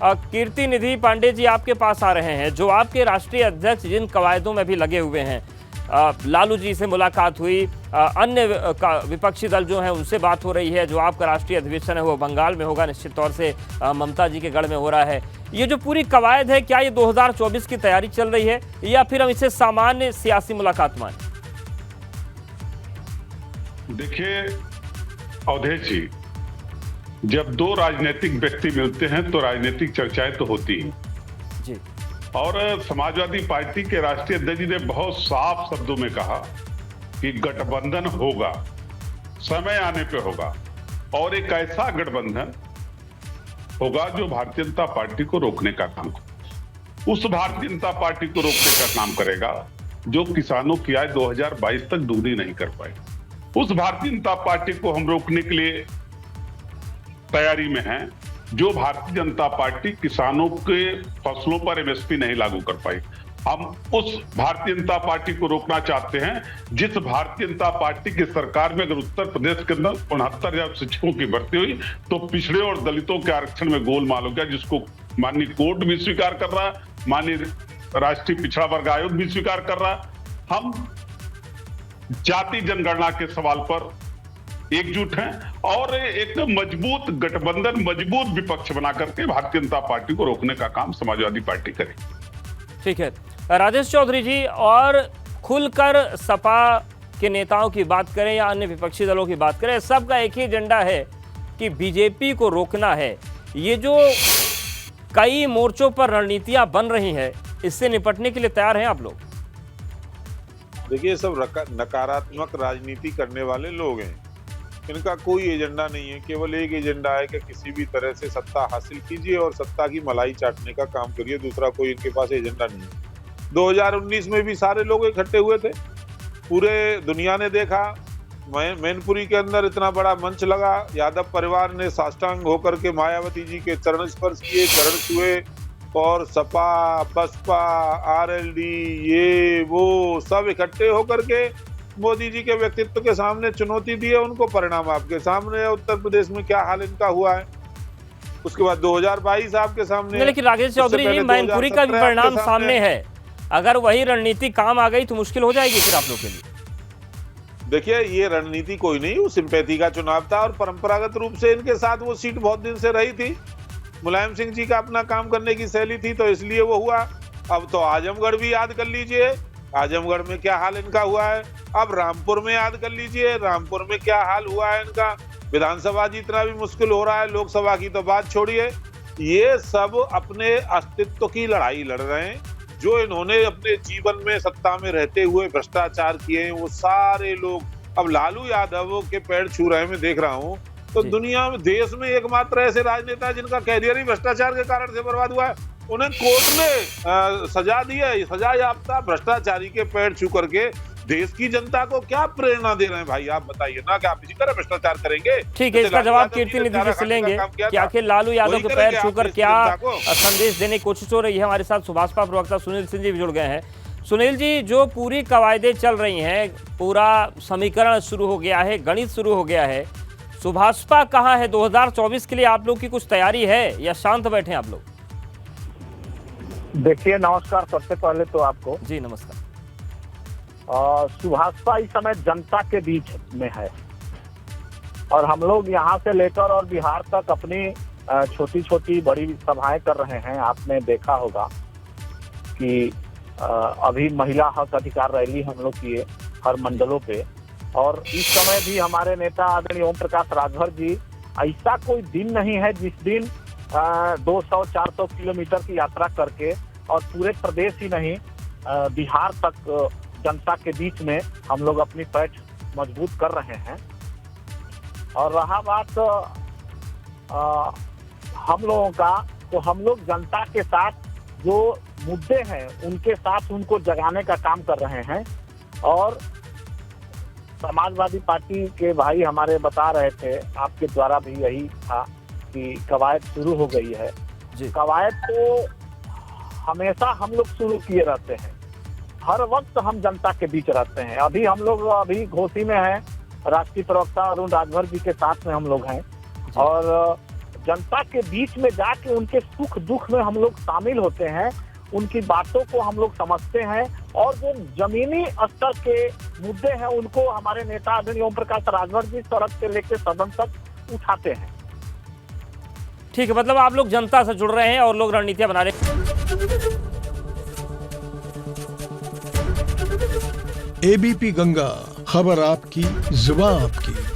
कीर्ति निधि पांडे जी आपके पास आ रहे हैं, जो आपके राष्ट्रीय अध्यक्ष जिन कवायदों में भी लगे हुए हैं, लालू जी से मुलाकात हुई, अन्य विपक्षी दल जो हैं उनसे बात हो रही है, जो आपका राष्ट्रीय अधिवेशन है वो बंगाल में होगा, निश्चित तौर से ममता जी के गढ़ में हो रहा है। ये जो पूरी कवायद है, क्या ये 2024 की तैयारी चल रही है या फिर हम इसे सामान्य सियासी मुलाकात माने? देखिए अवधेश जी, जब दो राजनीतिक व्यक्ति मिलते हैं तो राजनीतिक चर्चाएं तो होती हैं जी। और समाजवादी पार्टी के राष्ट्रीय अध्यक्ष जी ने बहुत साफ शब्दों में कहा कि गठबंधन होगा, समय आने पे होगा, और एक ऐसा गठबंधन होगा जो भारतीय जनता पार्टी को रोकने का काम करे। उस भारतीय जनता पार्टी को रोकने का काम करेगा जो किसानों की आय 2022 तक दोगुनी नहीं कर पाए। उस भारतीय जनता पार्टी को हम रोकने के लिए तैयारी में हैं जो भारतीय जनता पार्टी किसानों के फसलों पर एमएसपी नहीं लागू कर पाई। हम उस भारतीय जनता पार्टी को रोकना चाहते हैं जिस भारतीय जनता पार्टी की सरकार में अगर उत्तर प्रदेश के अंदर 69,000 शिक्षकों की भर्ती हुई तो पिछड़े और दलितों के आरक्षण में गोलमाल हो गया, जिसको माननीय कोर्ट भी स्वीकार कर रहा है, माननीय राष्ट्रीय पिछड़ा वर्ग आयोग भी स्वीकार कर रहा है। हम जाति जनगणना के सवाल पर एकजुट हैं और एक मजबूत गठबंधन, मजबूत विपक्ष बना करके भारतीय जनता पार्टी को रोकने का काम समाजवादी पार्टी करे। ठीक है राजेश चौधरी जी, और खुलकर सपा के नेताओं की बात करें या अन्य विपक्षी दलों की बात करें, सबका एक ही एजेंडा है कि बीजेपी को रोकना है। ये जो कई मोर्चों पर रणनीतियां बन रही हैं, इससे निपटने के लिए तैयार हैं आप लोग? देखिए, सब नकारात्मक राजनीति करने वाले लोग हैं, इनका कोई एजेंडा नहीं है। केवल एक एजेंडा है कि किसी भी तरह से सत्ता हासिल कीजिए और सत्ता की मलाई चाटने का काम करिए, दूसरा कोई इनके पास एजेंडा नहीं है। 2019 में भी सारे लोग इकट्ठे हुए थे, पूरे दुनिया ने देखा, मैनपुरी के अंदर इतना बड़ा मंच लगा, यादव परिवार ने साष्टांग होकर के मायावती जी के चरण स्पर्श किए, चरण छुए, और सपा, बसपा, आरएलडी, ये वो सब इकट्ठे होकर के मोदी जी के व्यक्तित्व के सामने चुनौती दी है उनको। परिणाम आपके सामने है, उत्तर प्रदेश में क्या हाल इनका हुआ है। उसके बाद 2022 आपके सामने। लेकिन राजेश चौधरी जी, मैनपुरी का भी परिणाम सामने है, अगर वही रणनीति काम आ गई तो मुश्किल हो जाएगी फिर आप लोग के लिए। देखिए, ये रणनीति कोई नहीं, वो सिंपैथी का चुनाव था और परंपरागत रूप से इनके साथ वो सीट बहुत दिन से रही थी। मुलायम सिंह जी का अपना काम करने की शैली थी तो इसलिए वो हुआ। अब तो आजमगढ़ भी याद कर लीजिए, आजमगढ़ में क्या हाल इनका हुआ है। अब रामपुर में याद कर लीजिए, रामपुर में क्या हाल हुआ है इनका। विधानसभा जीतना भी मुश्किल हो रहा है, लोकसभा की तो बात छोड़िए। ये सब अपने अस्तित्व की लड़ाई लड़ रहे हैं। जो इन्होंने अपने जीवन में सत्ता में रहते हुए भ्रष्टाचार किए हैं, वो सारे लोग अब लालू यादव के पैर छू रहे हैं। मैं देख रहा हूँ तो दुनिया में, देश में एकमात्र ऐसे राजनेता जिनका कैरियर ही भ्रष्टाचार के कारण से बर्बाद हुआ है, उन्हें कोर्ट ने सजा दी है। सजा याफ्ता भ्रष्टाचारी के पैर छू करके देश की जनता को क्या प्रेरणा दे रहे हैं भाई, आप बताइए ना, कि आप इसी तरह भ्रष्टाचार करेंगे? ठीक है, इसका जवाब कीर्ति निधि जी से लेंगे कि आखिर लालू यादव के पैर छूकर क्या संदेश देने की कोशिश हो रही है। हमारे साथ सुभाषपा प्रवक्ता सुनील सिंह जी भी जुड़ गए हैं। सुनील जी, जो पूरी कवायदें चल रही हैं, पूरा समीकरण शुरू हो गया है, गणित शुरू हो गया है, सुभाषपा कहाँ है? 2024 के लिए आप लोग की कुछ तैयारी है या शांत बैठे आप लोग? देखिए, नमस्कार सबसे पहले तो आपको। जी नमस्कार। सुभाषपा इस समय जनता के बीच में है और हम लोग यहाँ से लेकर और बिहार तक अपनी छोटी छोटी बड़ी सभाएं कर रहे हैं। आपने देखा होगा कि अभी महिला हक अधिकार रैली हम लोग किए हर मंडलों पे, और इस समय भी हमारे नेता आदरणीय ओम प्रकाश राजभर जी, ऐसा कोई दिन नहीं है जिस दिन 200-400 किलोमीटर की यात्रा करके और पूरे प्रदेश ही नहीं बिहार तक जनता के बीच में हम लोग अपनी पैठ मजबूत कर रहे हैं। और रहा बात हम लोगों का, तो हम लोग जनता के साथ जो मुद्दे हैं उनके साथ उनको जगाने का काम कर रहे हैं। और समाजवादी पार्टी के भाई हमारे बता रहे थे, आपके द्वारा भी यही था कि कवायद शुरू हो गई है। कवायद तो हमेशा हम लोग शुरू किए रहते हैं, हर वक्त हम जनता के बीच रहते हैं। अभी हम लोग घोसी में हैं, राष्ट्रीय प्रवक्ता अरुण राजभर जी के साथ में हम लोग हैं, और जनता के बीच में जाके उनके सुख दुख में हम लोग शामिल होते हैं, उनकी बातों को हम लोग समझते हैं और जो जमीनी स्तर के मुद्दे हैं उनको हमारे नेता आदरणीय ओम प्रकाश राजभर जी सड़क से लेकर सदन तक उठाते हैं। ठीक है, मतलब आप लोग जनता से जुड़ रहे हैं और लोग रणनीतियां बना रहे हैं। एबीपी गंगा, खबर आपकी, जुबान आपकी।